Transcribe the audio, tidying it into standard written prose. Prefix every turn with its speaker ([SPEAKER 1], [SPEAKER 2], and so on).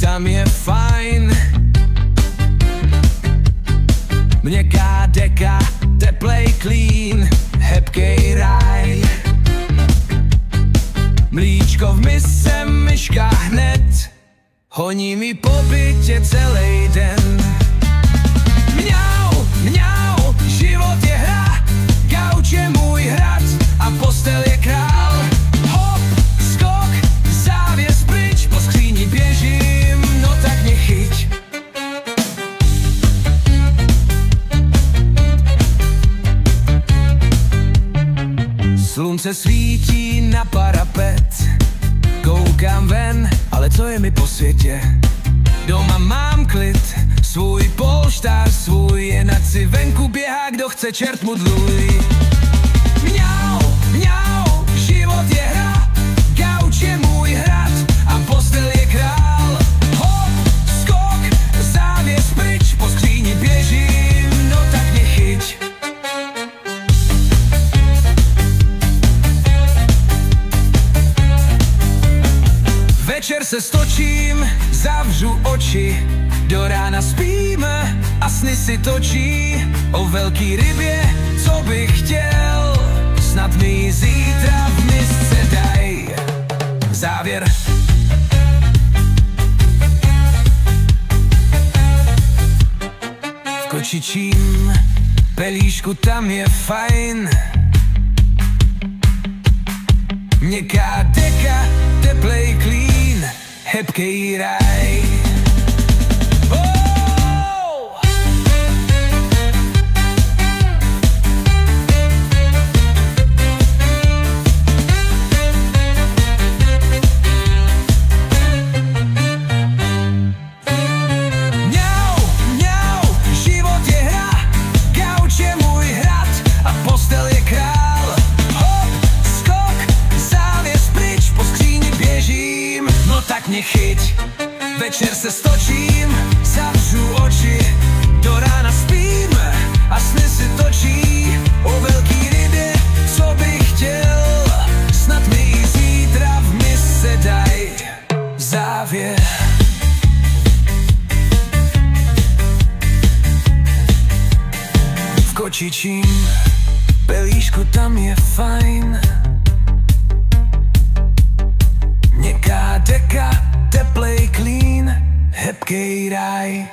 [SPEAKER 1] tam je fajn. Měkká deka, teplej klín, hebkej raj. Mlíčko v mise, myška hned, honí mi po bytě celý den. Mňau, mňau, život je hra, gauč je můj hrad a postel je král. Hop, skok, závěs pryč, po skříni běžím, no tak mě chyť. Slunce svítí na parapet, koukám ven, ale co je mi po světě? Doma mám klid, svůj polštář svůj, jen ať si venku běhá, kdo chce, čert mu dluj. Mňau, mňau, život je hra, gauč je můj hrad a postel je král. Hop, skok, závěs pryč, po skříni běžím, no tak mě chyť. Večer se stočím, zavřu oči, do rána spím a sny si točí o velký rybě, co bych chtěl, snad mi zítra v misce daj. Závěr. V kočičím pelíšku tam je fajn. Měkká deka, teplej klín, hebkej raj. Tak mě chyť, večer se stočím, zavřu oči, do rána spím a sny si točí o velký rybě, co bych chtěl, snad mi ji zítra v mise daj. Závěr. V kočičím pelíšku tam je fajn. Měkká deka, teplej klín, hebkej raj.